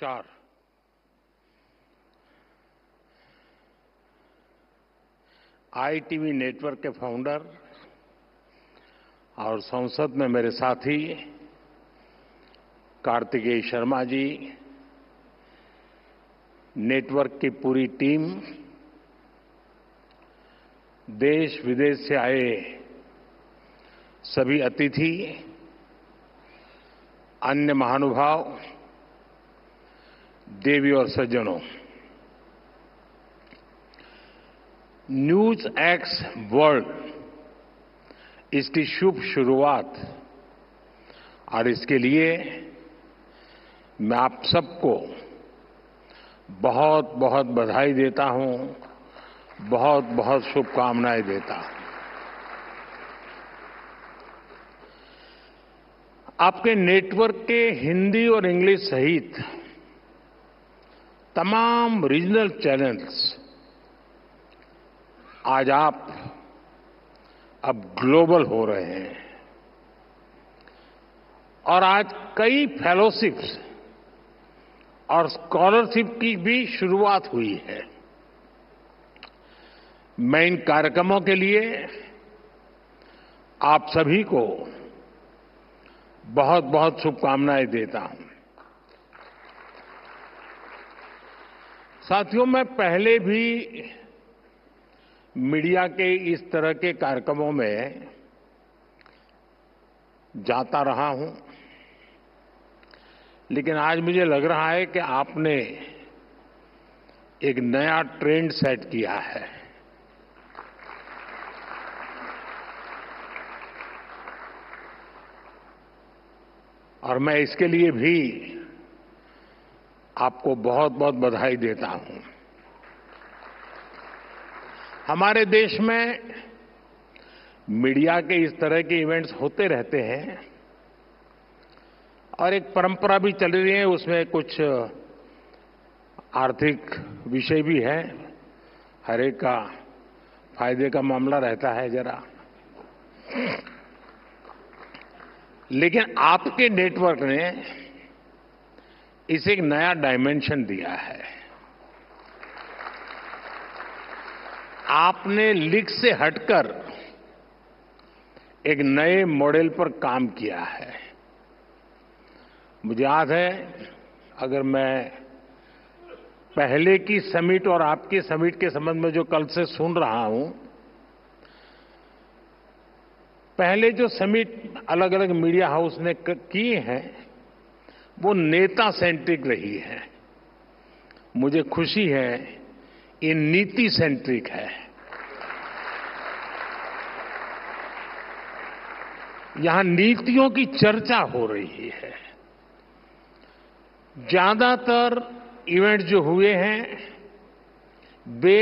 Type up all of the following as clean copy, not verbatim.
नमस्कार। ITV network के founder और संसद में मेरे साथी कार्तिकेय शर्मा जी, नेटवर्क की पूरी टीम, देश विदेश से आए सभी अतिथि, अन्य महानुभाव, देवी और सज्जनों, न्यूज एक्स वर्ल्ड इसकी शुभ शुरुआत और इसके लिए मैं आप सबको बहुत बहुत बधाई देता हूं, बहुत बहुत शुभकामनाएं देता हूं। आपके नेटवर्क के हिंदी और इंग्लिश सहित तमाम रीजनल चैनल्स आज आप अब ग्लोबल हो रहे हैं और आज कई फेलोशिप्स और स्कॉलरशिप की भी शुरुआत हुई है। मैं इन कार्यक्रमों के लिए आप सभी को बहुत बहुत शुभकामनाएं देता हूं। साथियों, मैं पहले भी मीडिया के इस तरह के कार्यक्रमों में जाता रहा हूं, लेकिन आज मुझे लग रहा है कि आपने एक नया ट्रेंड सेट किया है। और मैं इसके लिए भी आपको बहुत बहुत बधाई देता हूं। हमारे देश में मीडिया के इस तरह के इवेंट्स होते रहते हैं और एक परंपरा भी चल रही है, उसमें कुछ आर्थिक विषय भी है, हर एक का फायदे का मामला रहता है जरा। लेकिन आपके नेटवर्क ने इसे एक नया डायमेंशन दिया है। आपने लीक से हटकर एक नए मॉडल पर काम किया है। मुझे याद है, अगर मैं पहले की समिट और आपके समिट के संबंध में जो कल से सुन रहा हूं, पहले जो समिट अलग अलग मीडिया हाउस ने किए हैं वो नेता सेंट्रिक रही है। मुझे खुशी है ये नीति सेंट्रिक है। यहां नीतियों की चर्चा हो रही है। ज्यादातर इवेंट जो हुए हैं वे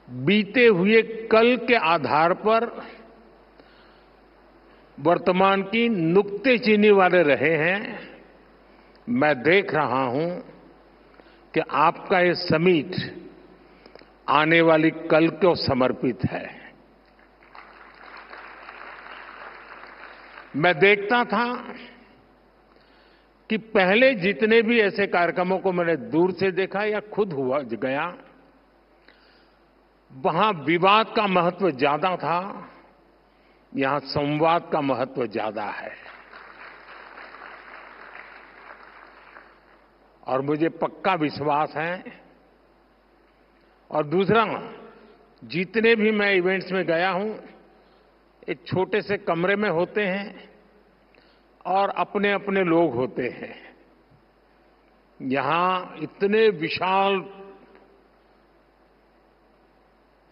बीते हुए कल के आधार पर वर्तमान की नुक्तेचीनी वाले रहे हैं। मैं देख रहा हूं कि आपका ये समिट आने वाली कल को समर्पित है। मैं देखता था कि पहले जितने भी ऐसे कार्यक्रमों को मैंने दूर से देखा या खुद हुआ गया, वहां विवाद का महत्व ज्यादा था, यहां संवाद का महत्व ज्यादा है। और मुझे पक्का विश्वास है। और दूसरा, जितने भी मैं इवेंट्स में गया हूं, एक छोटे से कमरे में होते हैं और अपने अपने लोग होते हैं। यहां इतने विशाल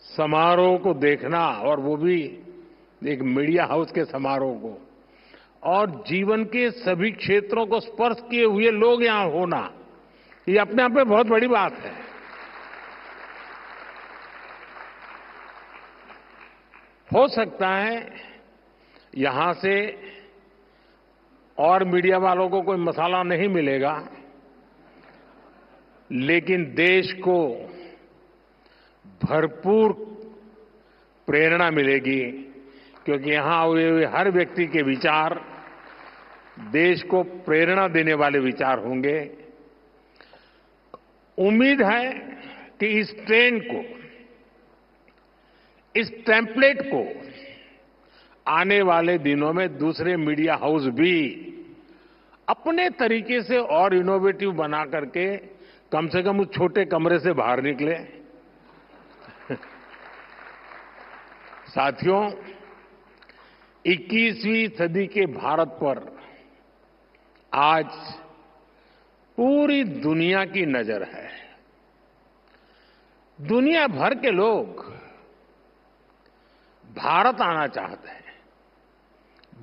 समारोह को देखना, और वो भी एक मीडिया हाउस के समारोह को, और जीवन के सभी क्षेत्रों को स्पर्श किए हुए लोग यहां होना, ये अपने आप में बहुत बड़ी बात है। हो सकता है यहां से और मीडिया वालों को कोई मसाला नहीं मिलेगा, लेकिन देश को भरपूर प्रेरणा मिलेगी, क्योंकि यहां हुए हर व्यक्ति के विचार देश को प्रेरणा देने वाले विचार होंगे। उम्मीद है कि इस ट्रेंड को, इस टेम्पलेट को आने वाले दिनों में दूसरे मीडिया हाउस भी अपने तरीके से और इनोवेटिव बना करके कम से कम उस छोटे कमरे से बाहर निकले। साथियों, 21वीं सदी के भारत पर आज पूरी दुनिया की नजर है। दुनिया भर के लोग भारत आना चाहते हैं,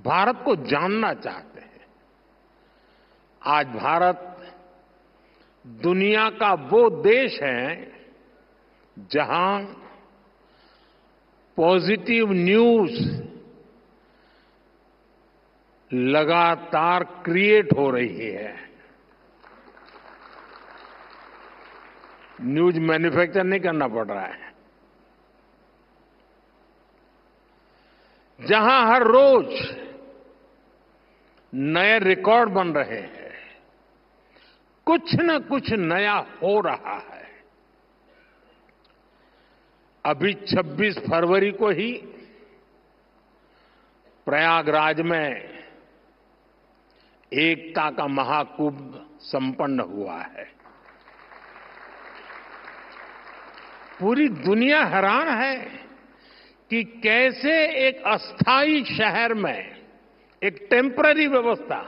भारत को जानना चाहते हैं। आज भारत दुनिया का वो देश है जहां पॉजिटिव न्यूज लगातार क्रिएट हो रही है। न्यूज मैन्युफैक्चर नहीं करना पड़ रहा है। जहां हर रोज नए रिकॉर्ड बन रहे हैं, कुछ न कुछ नया हो रहा है। अभी 26 फरवरी को ही प्रयागराज में एकता का महाकुंभ संपन्न हुआ है। पूरी दुनिया हैरान है कि कैसे एक अस्थायी शहर में एक टेम्पररी व्यवस्था,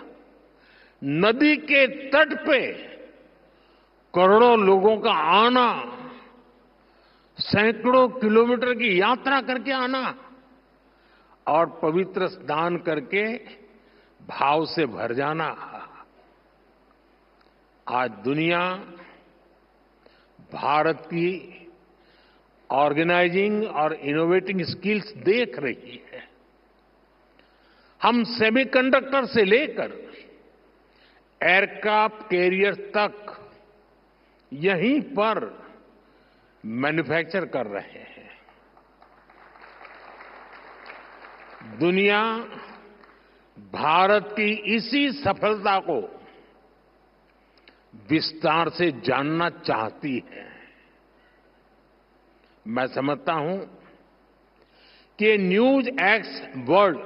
नदी के तट पे करोड़ों लोगों का आना, सैकड़ों किलोमीटर की यात्रा करके आना और पवित्र स्नान करके भाव से भर जाना। आज दुनिया भारत की ऑर्गेनाइजिंग और इनोवेटिंग स्किल्स देख रही है। हम सेमीकंडक्टर से लेकर एयरक्राफ्ट कैरियर तक यहीं पर मैन्युफैक्चर कर रहे हैं। दुनिया भारत की इसी सफलता को विस्तार से जानना चाहती है। मैं समझता हूं कि न्यूज एक्स वर्ल्ड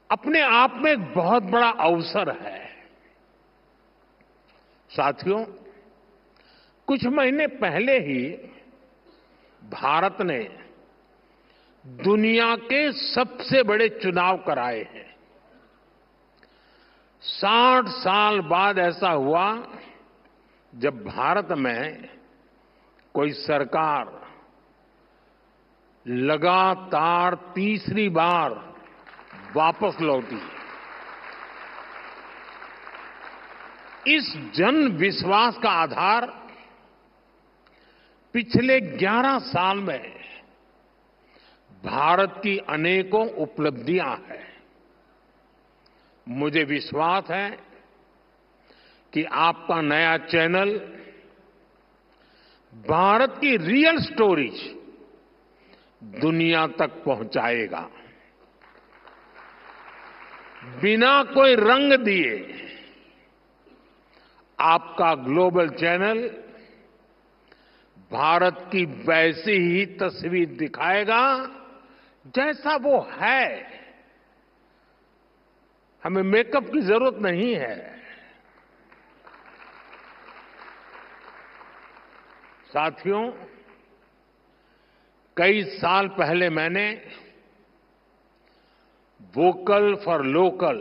अपने आप में एक बहुत बड़ा अवसर है। साथियों, कुछ महीने पहले ही भारत ने दुनिया के सबसे बड़े चुनाव कराए हैं। 60 साल बाद ऐसा हुआ जब भारत में कोई सरकार लगातार तीसरी बार वापस लौटी। इस जन विश्वास का आधार पिछले 11 साल में भारत की अनेकों उपलब्धियां हैं। मुझे विश्वास है कि आपका नया चैनल भारत की रियल स्टोरीज दुनिया तक पहुंचाएगा। बिना कोई रंग दिए आपका ग्लोबल चैनल भारत की वैसी ही तस्वीर दिखाएगा जैसा वो है। हमें मेकअप की जरूरत नहीं है। साथियों, कई साल पहले मैंने vocal for local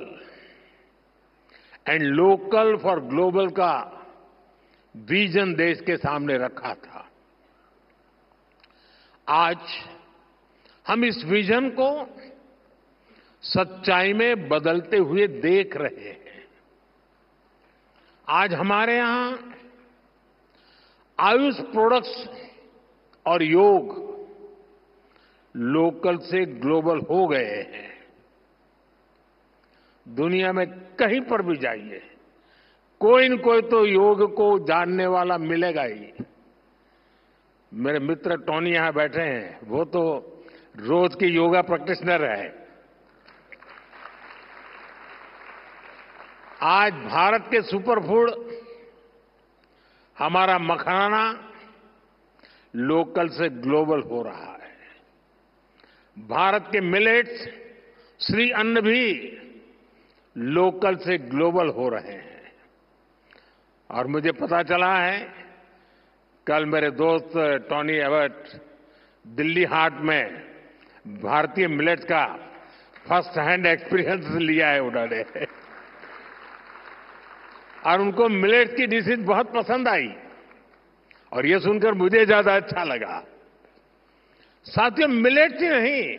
and local for global का विजन देश के सामने रखा था। आज हम इस विजन को सच्चाई में बदलते हुए देख रहे हैं। आज हमारे यहां आयुष प्रोडक्ट्स और योग लोकल से ग्लोबल हो गए हैं। दुनिया में कहीं पर भी जाइए, कोई न कोई तो योग को जानने वाला मिलेगा ही। मेरे मित्र टोनी यहां बैठे हैं, वो तो रोज के योगा प्रैक्टिशनर है। आज भारत के सुपर फूड हमारा मखाना लोकल से ग्लोबल हो रहा है। भारत के मिलेट्स, श्री अन्न भी लोकल से ग्लोबल हो रहे हैं। और मुझे पता चला है, कल मेरे दोस्त टॉनी एबट दिल्ली हाट में भारतीय मिलेट्स का फर्स्ट हैंड एक्सपीरियंस लिया है उन्होंने और उनको मिलेट्स की डिशेज बहुत पसंद आई और ये सुनकर मुझे ज्यादा अच्छा लगा। साथियों, मिलेट्स ही नहीं,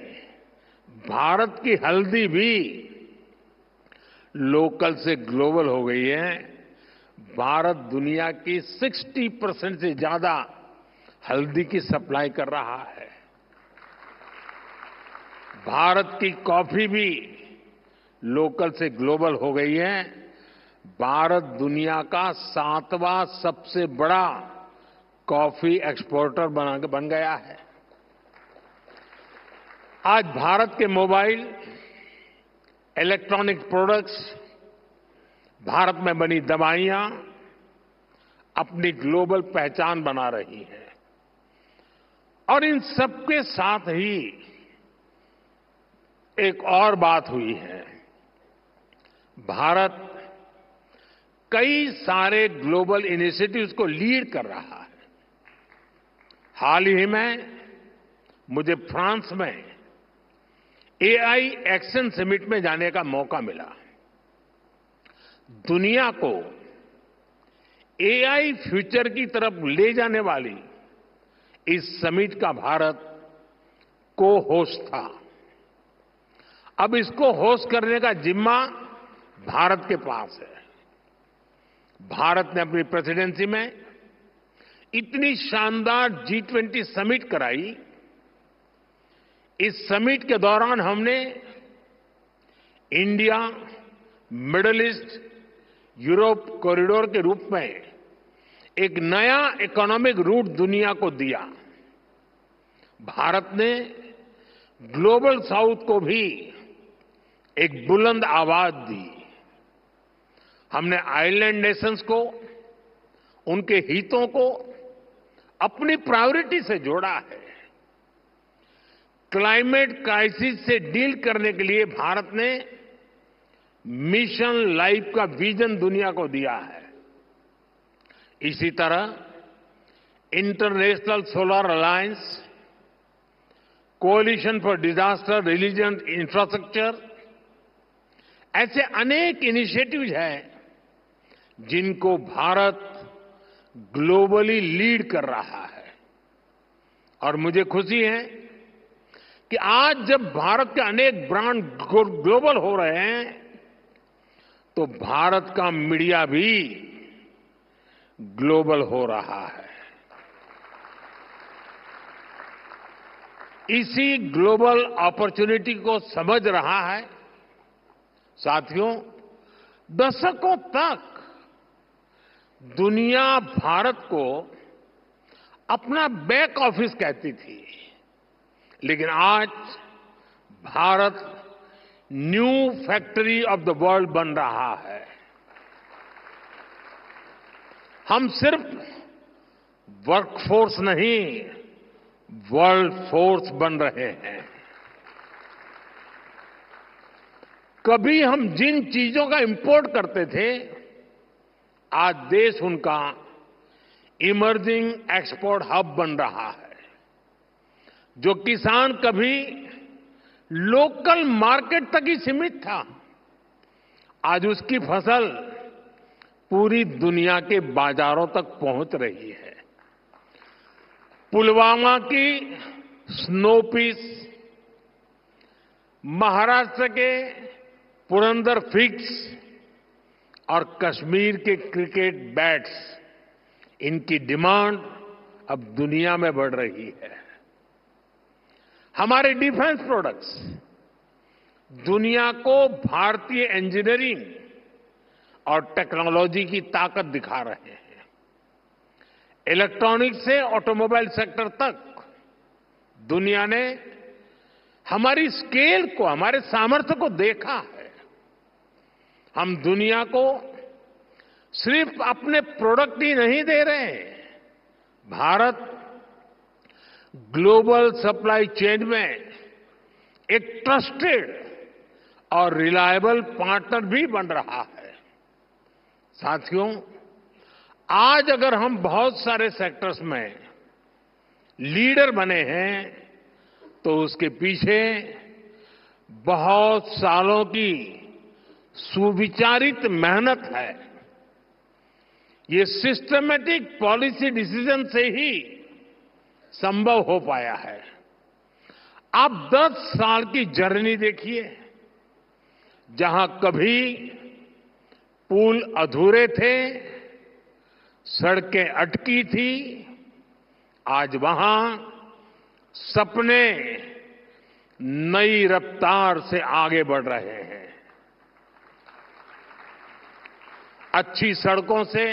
भारत की हल्दी भी लोकल से ग्लोबल हो गई है। भारत दुनिया की 60% से ज्यादा हल्दी की सप्लाई कर रहा है। भारत की कॉफी भी लोकल से ग्लोबल हो गई है। भारत दुनिया का 7वां सबसे बड़ा कॉफी एक्सपोर्टर बन गया है। आज भारत के मोबाइल, इलेक्ट्रॉनिक प्रोडक्ट्स, भारत में बनी दवाइयां अपनी ग्लोबल पहचान बना रही हैं। और इन सबके साथ ही एक और बात हुई है। भारत कई सारे ग्लोबल इनिशिएटिव्स को लीड कर रहा है। हाल ही में मुझे फ्रांस में एआई एक्शन समिट में जाने का मौका मिला। दुनिया को एआई फ्यूचर की तरफ ले जाने वाली इस समिट का भारत को होस्ट था। अब इसको होस्ट करने का जिम्मा भारत के पास है। भारत ने अपनी प्रेसिडेंसी में इतनी शानदार G20 समिट कराई। इस समिट के दौरान हमने India, middle east, Europe corridor के रूप में एक नया इकोनॉमिक रूट दुनिया को दिया। भारत ने ग्लोबल साउथ को भी एक बुलंद आवाज दी। हमने आइलैंड नेशंस को, उनके हितों को अपनी प्रायोरिटी से जोड़ा है। क्लाइमेट क्राइसिस से डील करने के लिए भारत ने मिशन लाइफ का विजन दुनिया को दिया है। इसी तरह international solar alliance, coalition for disaster resilient infrastructure, ऐसे अनेक इनिशिएटिव्स हैं जिनको भारत ग्लोबली लीड कर रहा है। और मुझे खुशी है कि आज जब भारत के अनेक ब्रांड ग्लोबल हो रहे हैं तो भारत का मीडिया भी ग्लोबल हो रहा है। इसी ग्लोबल अपॉर्चुनिटी को समझ रहा है। साथियों, दशकों तक दुनिया भारत को अपना बैक ऑफिस कहती थी, लेकिन आज Bharat new factory of the world बन रहा है। हम सिर्फ वर्कफोर्स नहीं, वर्ल्ड फोर्स बन रहे हैं। कभी हम जिन चीजों का इंपोर्ट करते थे, आज देश उनका इमर्जिंग एक्सपोर्ट हब बन रहा है। जो किसान कभी लोकल मार्केट तक ही सीमित था, आज उसकी फसल पूरी दुनिया के बाजारों तक पहुंच रही है। पुलवामा की स्नो पीस, महाराष्ट्र के पुरंदर फिग्स और कश्मीर के क्रिकेट बैट्स, इनकी डिमांड अब दुनिया में बढ़ रही है। हमारे डिफेंस प्रोडक्ट्स दुनिया को भारतीय इंजीनियरिंग और टेक्नोलॉजी की ताकत दिखा रहे हैं। इलेक्ट्रॉनिक्स से ऑटोमोबाइल सेक्टर तक दुनिया ने हमारी स्केल को, हमारे सामर्थ्य को देखा है। हम दुनिया को सिर्फ अपने प्रोडक्ट ही नहीं दे रहे, भारत ग्लोबल सप्लाई चेन में एक ट्रस्टेड और रिलायबल पार्टनर भी बन रहा है। साथियों, आज अगर हम बहुत सारे सेक्टर्स में लीडर बने हैं तो उसके पीछे बहुत सालों की सुविचारित मेहनत है। ये सिस्टमैटिक पॉलिसी डिसीजन से ही संभव हो पाया है। आप 10 साल की जर्नी देखिए, जहां कभी पुल अधूरे थे, सड़कें अटकी थी, आज वहां सपने नई रफ्तार से आगे बढ़ रहे हैं। अच्छी सड़कों से,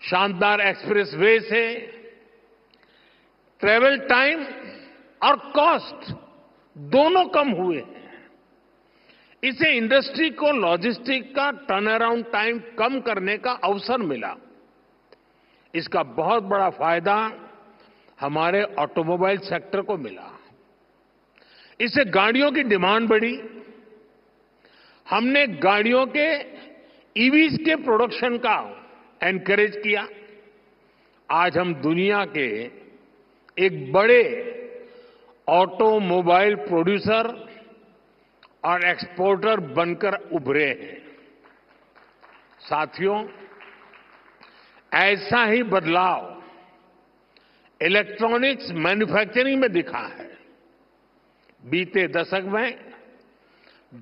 शानदार एक्सप्रेसवे से ट्रैवल टाइम और कॉस्ट दोनों कम हुए हैं। इससे इंडस्ट्री को लॉजिस्टिक का टर्न अराउंड टाइम कम करने का अवसर मिला। इसका बहुत बड़ा फायदा हमारे ऑटोमोबाइल सेक्टर को मिला। इससे गाड़ियों की डिमांड बढ़ी। हमने गाड़ियों के ईवीज के प्रोडक्शन का एनकरेज किया। आज हम दुनिया के एक बड़े ऑटोमोबाइल प्रोड्यूसर और एक्सपोर्टर बनकर उभरे हैं। साथियों, ऐसा ही बदलाव इलेक्ट्रॉनिक्स मैन्युफैक्चरिंग में दिखा है। बीते दशक में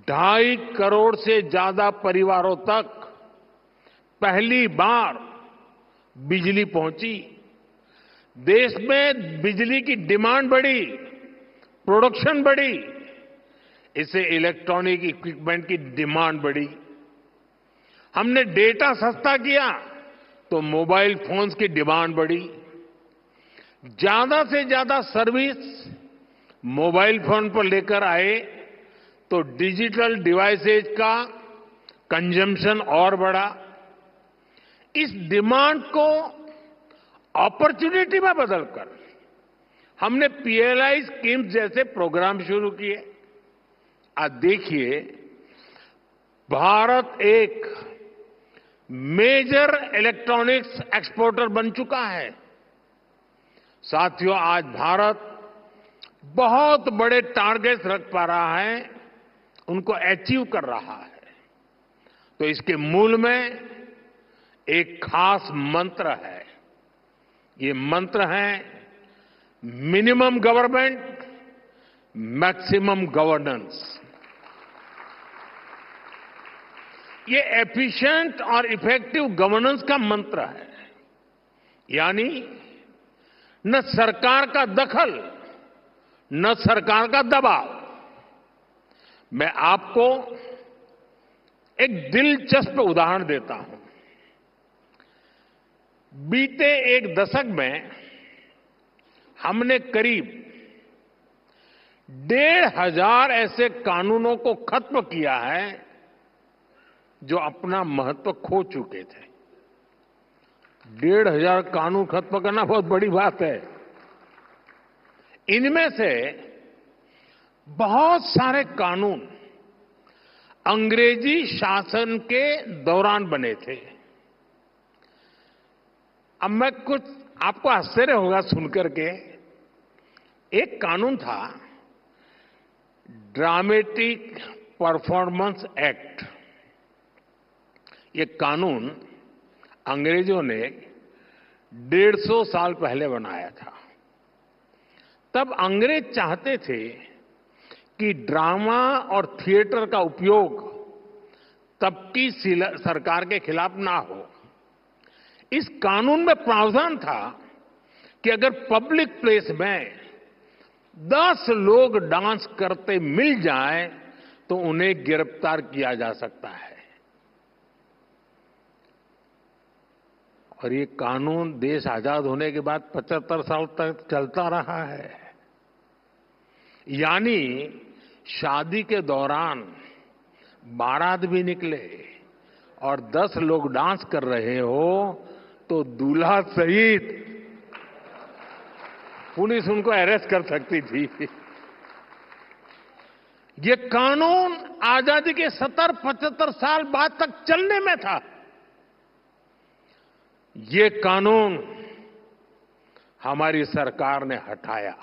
2.5 करोड़ से ज्यादा परिवारों तक पहली बार बिजली पहुंची। देश में बिजली की डिमांड बढ़ी, प्रोडक्शन बढ़ी। इससे इलेक्ट्रॉनिक इक्विपमेंट की डिमांड बढ़ी। हमने डेटा सस्ता किया तो मोबाइल फोन्स की डिमांड बढ़ी। ज्यादा से ज्यादा सर्विस मोबाइल फोन पर लेकर आए तो डिजिटल डिवाइसेज का कंजम्पशन और बढ़ा। इस डिमांड को अपॉर्चुनिटी में बदलकर हमने पीएलआई स्कीम जैसे प्रोग्राम शुरू किए। आज देखिए, भारत एक मेजर इलेक्ट्रॉनिक्स एक्सपोर्टर बन चुका है। साथियों, आज भारत बहुत बड़े टारगेट्स रख पा रहा है, उनको अचीव कर रहा है। तो इसके मूल में एक खास मंत्र है। ये मंत्र है मिनिमम गवर्नमेंट, मैक्सिमम गवर्नेंस। ये एफिशिएंट और इफेक्टिव गवर्नेंस का मंत्र है। यानी न सरकार का दखल, न सरकार का दबाव। मैं आपको एक दिलचस्प उदाहरण देता हूं। बीते एक दशक में हमने करीब 1,500 ऐसे कानूनों को खत्म किया है जो अपना महत्व खो चुके थे। 1,500 कानून खत्म करना बहुत बड़ी बात है। इनमें से बहुत सारे कानून अंग्रेजी शासन के दौरान बने थे। अब मैं कुछ आपको आश्चर्य होगा सुनकर के, एक कानून था ड्रामेटिक परफॉर्मेंस एक्ट। ये कानून अंग्रेजों ने 150 साल पहले बनाया था। तब अंग्रेज चाहते थे कि ड्रामा और थिएटर का उपयोग तब की सरकार के खिलाफ ना हो। इस कानून में प्रावधान था कि अगर पब्लिक प्लेस में 10 लोग डांस करते मिल जाएं तो उन्हें गिरफ्तार किया जा सकता है। और ये कानून देश आजाद होने के बाद 75 साल तक चलता रहा है। यानी शादी के दौरान बारात भी निकले और 10 लोग डांस कर रहे हो तो दूल्हा सहित पुलिस उनको अरेस्ट कर सकती थी। ये कानून आजादी के 70-75 साल बाद तक चलने में था। ये कानून हमारी सरकार ने हटाया।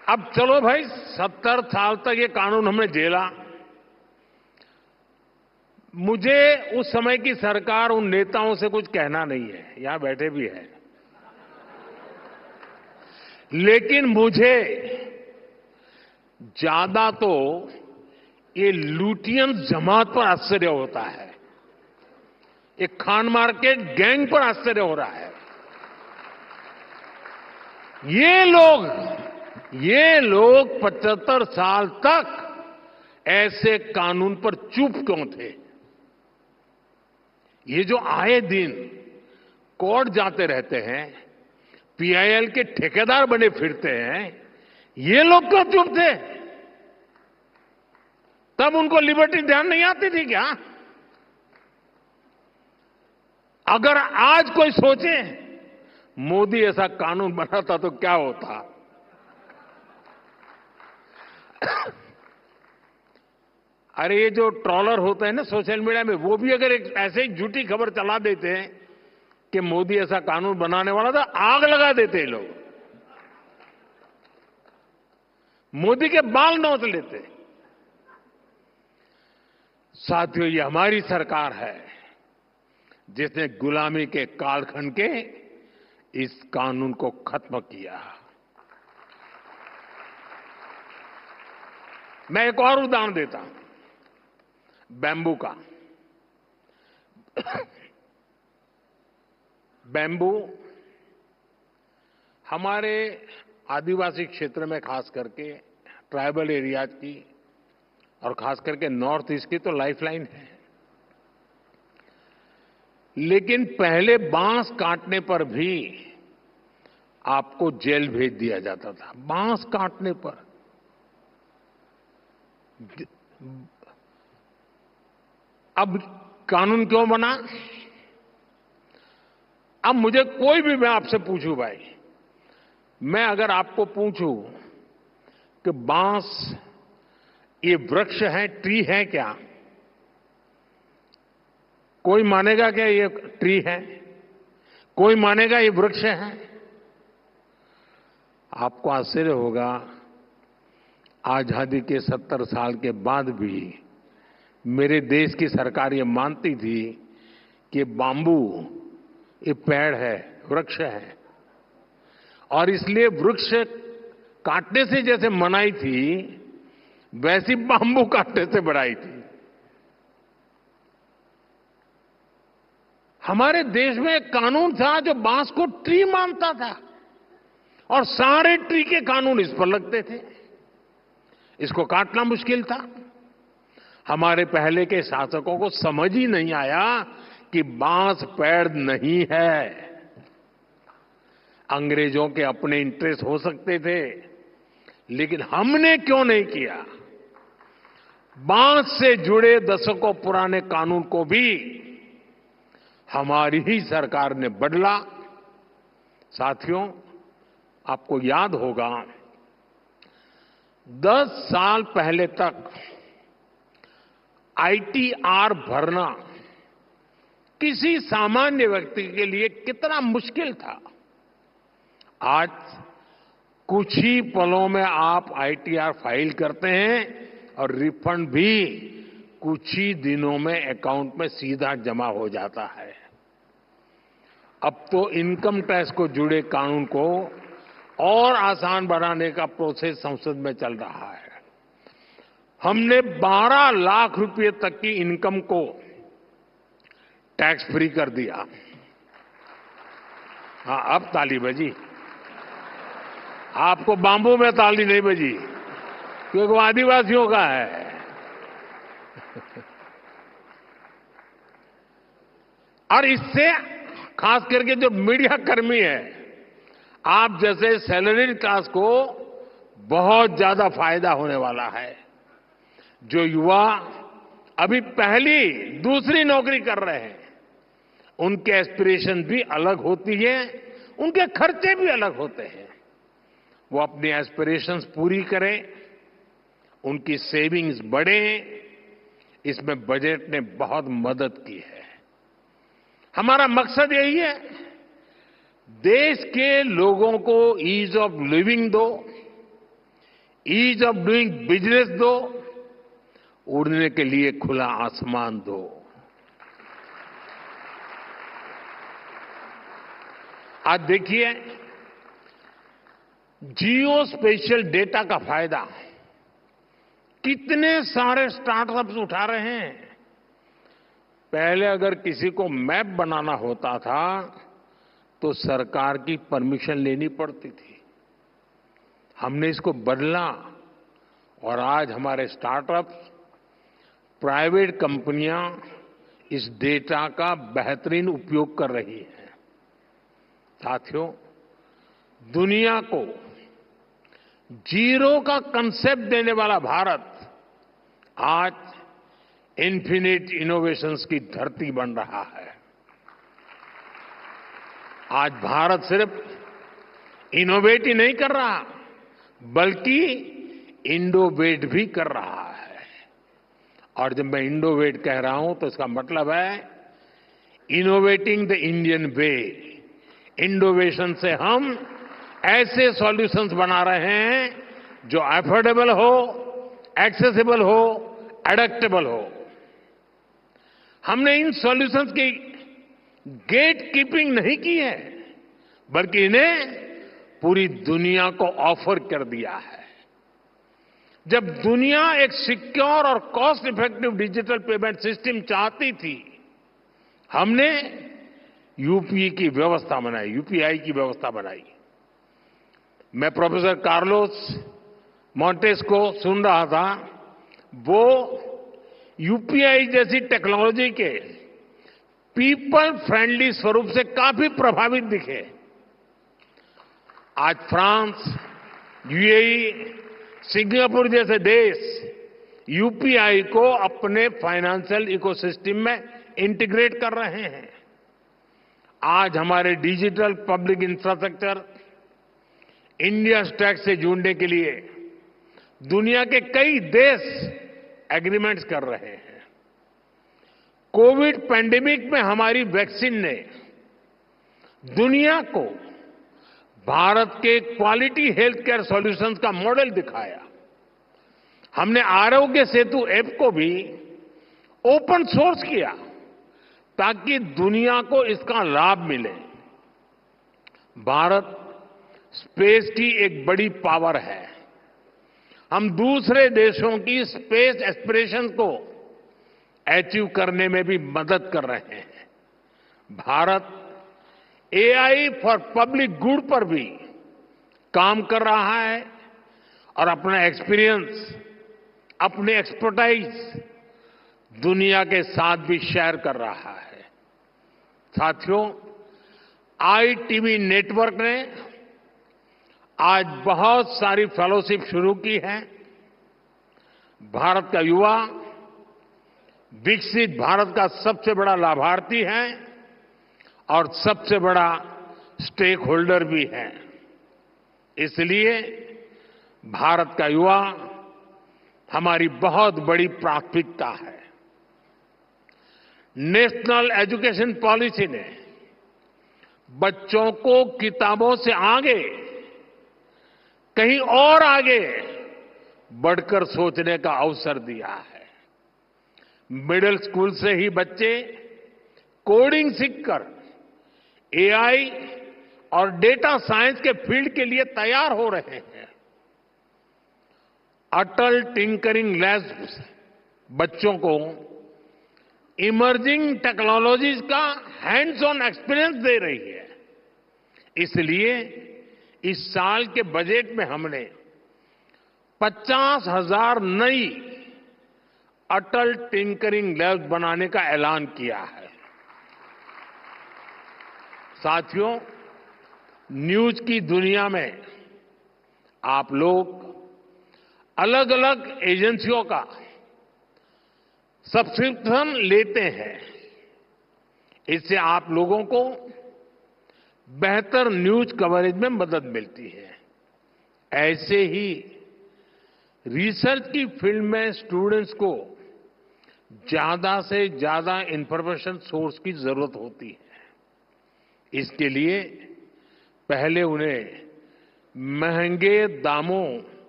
अब चलो भाई, 70 साल तक ये कानून हमने झेला। मुझे उस समय की सरकार, उन नेताओं से कुछ कहना नहीं है, यहां बैठे भी हैं, लेकिन मुझे ज्यादा तो ये लुटियन जमात पर आश्चर्य होता है, एक खान मार्केट गैंग पर आश्चर्य हो रहा है। ये लोग 75 साल तक ऐसे कानून पर चुप क्यों थे? ये जो आए दिन कोर्ट जाते रहते हैं, पीआईएल के ठेकेदार बने फिरते हैं, ये लोग क्यों चुप थे? तब उनको लिबर्टी ध्यान नहीं आती थी क्या? अगर आज कोई सोचे मोदी ऐसा कानून बनाता तो क्या होता? अरे ये जो ट्रॉलर होते हैं ना सोशल मीडिया में, वो भी अगर एक ऐसे ही झूठी खबर चला देते हैं कि मोदी ऐसा कानून बनाने वाला था, आग लगा देते हैं लोग, मोदी के बाल नोच लेते। साथियों, ये हमारी सरकार है जिसने गुलामी के कालखंड के इस कानून को खत्म किया। मैं एक और उदाहरण देता हूं, बैम्बू का। बैम्बू हमारे आदिवासी क्षेत्र में, खास करके ट्राइबल एरियाज की और खास करके नॉर्थ ईस्ट की तो लाइफलाइन है। लेकिन पहले बांस काटने पर भी आपको जेल भेज दिया जाता था, बांस काटने पर। अब कानून क्यों बना? अब मुझे कोई भी, मैं आपसे पूछूं भाई, मैं अगर आपको पूछूं कि बांस ये वृक्ष है, ट्री है क्या? कोई मानेगा क्या ये ट्री है? कोई मानेगा ये वृक्ष है? आपको आश्चर्य होगा, आजादी के 70 साल के बाद भी मेरे देश की सरकार ये मानती थी कि बाम्बू ये पेड़ है, वृक्ष है, और इसलिए वृक्ष काटने से जैसे मनाई थी, वैसी बाम्बू काटने से बढ़ाई थी। हमारे देश में एक कानून था जो बांस को ट्री मानता था, और सारे ट्री के कानून इस पर लगते थे। इसको काटना मुश्किल था। हमारे पहले के शासकों को समझ ही नहीं आया कि बांस पेड़ नहीं है। अंग्रेजों के अपने इंटरेस्ट हो सकते थे, लेकिन हमने क्यों नहीं किया? बांस से जुड़े दशकों पुराने कानून को भी हमारी ही सरकार ने बदला। साथियों, आपको याद होगा, 10 साल पहले तक आईटीआर भरना किसी सामान्य व्यक्ति के लिए कितना मुश्किल था। आज कुछ ही पलों में आप आईटीआर फाइल करते हैं और रिफंड भी कुछ ही दिनों में अकाउंट में सीधा जमा हो जाता है। अब तो इनकम टैक्स को जुड़े कानून को और आसान बनाने का प्रोसेस संसद में चल रहा है। हमने 12 लाख रुपए तक की इनकम को टैक्स फ्री कर दिया। हाँ, अब ताली बजी। आपको बाम्बू में ताली नहीं बजी, क्योंकि वो आदिवासियों का है। और इससे खास करके जो मीडिया कर्मी है, आप जैसे सैलरीड क्लास को बहुत ज्यादा फायदा होने वाला है। जो युवा अभी पहली दूसरी नौकरी कर रहे हैं, उनके एस्पिरेशन भी अलग होती है, उनके खर्चे भी अलग होते हैं। वो अपनी एस्पिरेशंस पूरी करें, उनकी सेविंग्स बढ़े, इसमें बजट ने बहुत मदद की है। हमारा मकसद यही है, देश के लोगों को ईज ऑफ लिविंग दो, ईज ऑफ डूइंग बिजनेस दो, उड़ने के लिए खुला आसमान दो। आज देखिए, जियो स्पेशियल डेटा का फायदा कितने सारे स्टार्टअप्स उठा रहे हैं। पहले अगर किसी को मैप बनाना होता था तो सरकार की परमिशन लेनी पड़ती थी। हमने इसको बदला और आज हमारे स्टार्टअप्स, प्राइवेट कंपनियां इस डेटा का बेहतरीन उपयोग कर रही हैं। साथियों, दुनिया को जीरो का कंसेप्ट देने वाला भारत आज इन्फिनिट इनोवेशंस की धरती बन रहा है। आज भारत सिर्फ इनोवेट ही नहीं कर रहा, बल्कि इंडोवेट भी कर रहा है। और जब मैं इंडोवेट कह रहा हूं तो इसका मतलब है इनोवेटिंग द इंडियन वे। इंडोवेशन से हम ऐसे सॉल्यूशंस बना रहे हैं जो अफोर्डेबल हो, एक्सेसिबल हो, एडेप्टेबल हो। हमने इन सॉल्यूशंस की गेट कीपिंग नहीं की है, बल्कि इन्हें पूरी दुनिया को ऑफर कर दिया है। जब दुनिया एक सिक्योर और cost effective digital payment system चाहती थी, हमने यूपीआई की व्यवस्था बनाई। मैं प्रोफेसर कार्लोस मोंटेस को सुन रहा था। वो यूपीआई जैसी टेक्नोलॉजी के पीपल फ्रेंडली स्वरूप से काफी प्रभावित दिखे। आज फ्रांस, यूएई, सिंगापुर जैसे देश यूपीआई को अपने फाइनेंशियल इकोसिस्टम में इंटीग्रेट कर रहे हैं। आज हमारे digital public infrastructure India stack से जुड़ने के लिए दुनिया के कई देश एग्रीमेंट्स कर रहे हैं। कोविड पैंडेमिक में हमारी वैक्सीन ने दुनिया को भारत के क्वालिटी हेल्थ केयर सॉल्यूशंस का मॉडल दिखाया। हमने आरोग्य सेतु ऐप को भी ओपन सोर्स किया ताकि दुनिया को इसका लाभ मिले। भारत स्पेस की एक बड़ी पावर है। हम दूसरे देशों की स्पेस एस्पिरेशन को अचीव करने में भी मदद कर रहे हैं। Bharat AI for public good पर भी काम कर रहा है और अपना एक्सपीरियंस, अपने एक्सपर्टाइज दुनिया के साथ भी शेयर कर रहा है। साथियों, आईटीबी नेटवर्क ने आज बहुत सारी फेलोशिप शुरू की है। भारत का युवा विकसित भारत का सबसे बड़ा लाभार्थी है और सबसे बड़ा स्टेक होल्डर भी है। इसलिए भारत का युवा हमारी बहुत बड़ी प्राथमिकता है। नेशनल एजुकेशन पॉलिसी ने बच्चों को किताबों से आगे, कहीं और आगे बढ़कर सोचने का अवसर दिया है। मिडिल स्कूल से ही बच्चे कोडिंग सीखकर एआई और डेटा साइंस के फील्ड के लिए तैयार हो रहे हैं। अटल टिंकरिंग लैब्स बच्चों को इमर्जिंग टेक्नोलॉजीज का हैंड्स ऑन एक्सपीरियंस दे रही है। इसलिए इस साल के बजट में हमने 50,000 नई अटल टिंकरिंग लैब्स बनाने का ऐलान किया है। साथियों, न्यूज की दुनिया में आप लोग अलग अलग एजेंसियों का सब्सक्रिप्शन लेते हैं, इससे आप लोगों को बेहतर न्यूज कवरेज में मदद मिलती है। ऐसे ही रिसर्च की फील्ड में स्टूडेंट्स को ज्यादा से ज्यादा इंफॉर्मेशन सोर्स की जरूरत होती है। इसके लिए पहले उन्हें महंगे दामों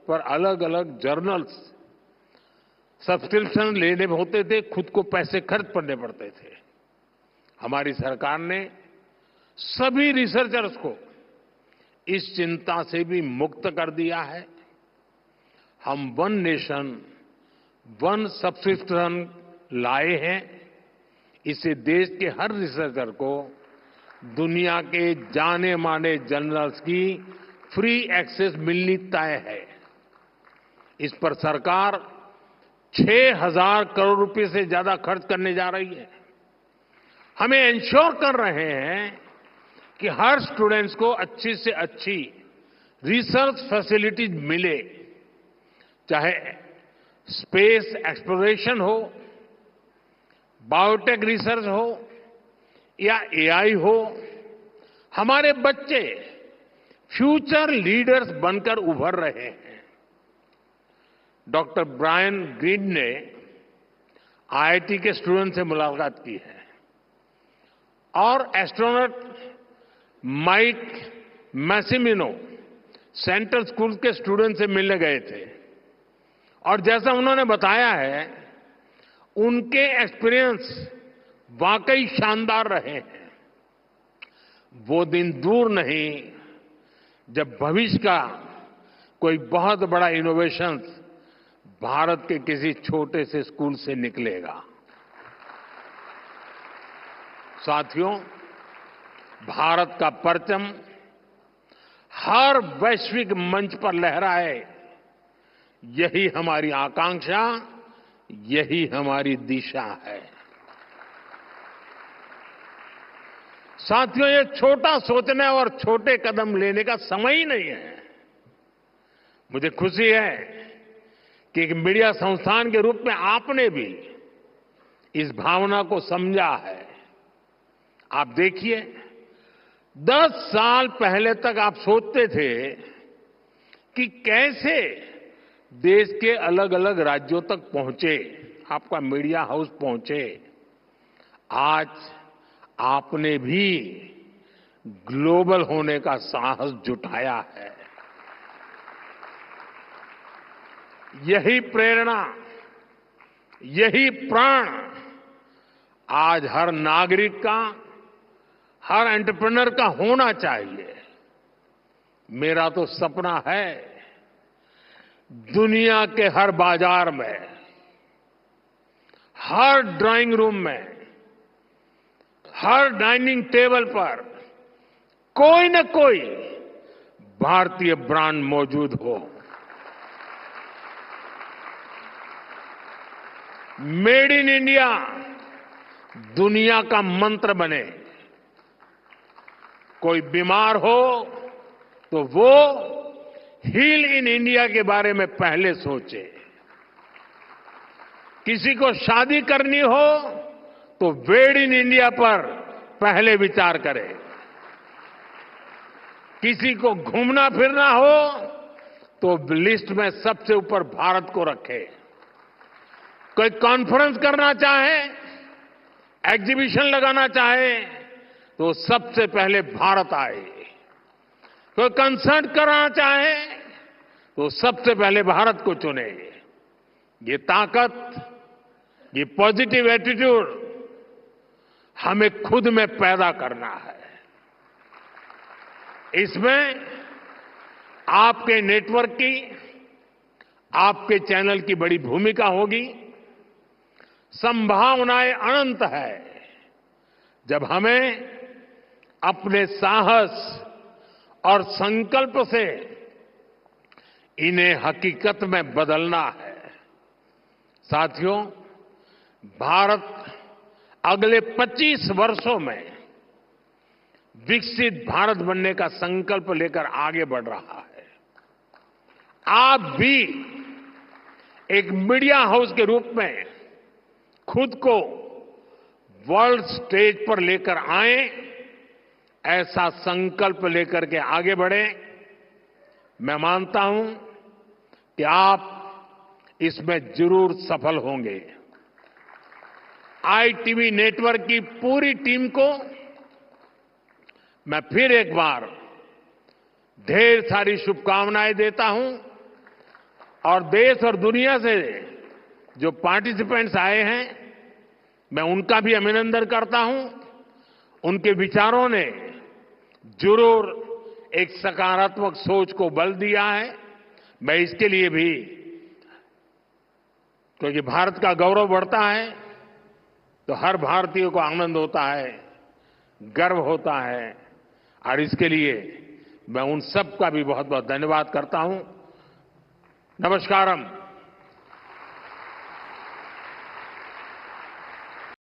पर अलग अलग जर्नल्स सब्सक्रिप्शन लेने होते थे, खुद को पैसे खर्च करने पड़ते थे। हमारी सरकार ने सभी रिसर्चर्स को इस चिंता से भी मुक्त कर दिया है। हम वन नेशन वन सब्सक्रिप्शन लाए हैं। इससे देश के हर रिसर्चर को दुनिया के जाने माने जर्नल्स की फ्री एक्सेस मिलनी तय है। इस पर सरकार 6,000 करोड़ रुपए से ज्यादा खर्च करने जा रही है। हमें इंश्योर कर रहे हैं कि हर स्टूडेंट्स को अच्छी से अच्छी रिसर्च फैसिलिटीज मिले, चाहे स्पेस एक्सप्लोरेशन हो, बायोटेक रिसर्च हो या एआई हो। हमारे बच्चे फ्यूचर लीडर्स बनकर उभर रहे हैं। डॉक्टर ब्रायन ग्रीन ने आईआईटी के स्टूडेंट से मुलाकात की है और एस्ट्रोनॉट माइक मैसिमिनो सेंट्रल स्कूल के स्टूडेंट से मिलने गए थे और जैसा उन्होंने बताया है, उनके एक्सपीरियंस वाकई शानदार रहे हैं। वो दिन दूर नहीं जब भविष्य का कोई बहुत बड़ा इनोवेशन भारत के किसी छोटे से स्कूल से निकलेगा। साथियों, भारत का परचम हर वैश्विक मंच पर लहराए, यही हमारी आकांक्षा, यही हमारी दिशा है। साथियों, ये छोटा सोचने और छोटे कदम लेने का समय ही नहीं है। मुझे खुशी है कि एक मीडिया संस्थान के रूप में आपने भी इस भावना को समझा है। आप देखिए, 10 साल पहले तक आप सोचते थे कि कैसे देश के अलग अलग राज्यों तक पहुंचे, आपका मीडिया हाउस पहुंचे। आज आपने भी ग्लोबल होने का साहस जुटाया है। यही प्रेरणा, यही प्राण आज हर नागरिक का, हर एंटरप्रेन्योर का होना चाहिए। मेरा तो सपना है दुनिया के हर बाजार में, हर ड्राइंग रूम में, हर डाइनिंग टेबल पर कोई न कोई भारतीय ब्रांड मौजूद हो। मेड इन इंडिया दुनिया का मंत्र बने। कोई बीमार हो तो वो हील इन इंडिया के बारे में पहले सोचे। किसी को शादी करनी हो तो वेड इन इंडिया पर पहले विचार करे। किसी को घूमना फिरना हो तो लिस्ट में सबसे ऊपर भारत को रखे। कोई कॉन्फ्रेंस करना चाहे, एग्जीबिशन लगाना चाहे तो सबसे पहले भारत आए। कोई कंसर्ट कराना चाहे तो सबसे पहले भारत को चुने। ये ताकत, ये पॉजिटिव एटीट्यूड हमें खुद में पैदा करना है। इसमें आपके नेटवर्क की, आपके चैनल की बड़ी भूमिका होगी। संभावनाएं अनंत है जब हमें अपने साहस और संकल्प से इन्हें हकीकत में बदलना है। साथियों, भारत अगले 25 वर्षों में विकसित भारत बनने का संकल्प लेकर आगे बढ़ रहा है। आप भी एक मीडिया हाउस के रूप में खुद को वर्ल्ड स्टेज पर लेकर आए, ऐसा संकल्प लेकर के आगे बढ़े। मैं मानता हूं कि आप इसमें जरूर सफल होंगे। आईटीवी नेटवर्क की पूरी टीम को मैं फिर एक बार ढेर सारी शुभकामनाएं देता हूं और देश और दुनिया से जो पार्टिसिपेंट्स आए हैं, मैं उनका भी अभिनंदन करता हूं। उनके विचारों ने जरूर एक सकारात्मक सोच को बल दिया है। मैं इसके लिए भी, क्योंकि भारत का गौरव बढ़ता है तो हर भारतीय को आनंद होता है, गर्व होता है, और इसके लिए मैं उन सब का भी बहुत बहुत धन्यवाद करता हूं। नमस्कारम।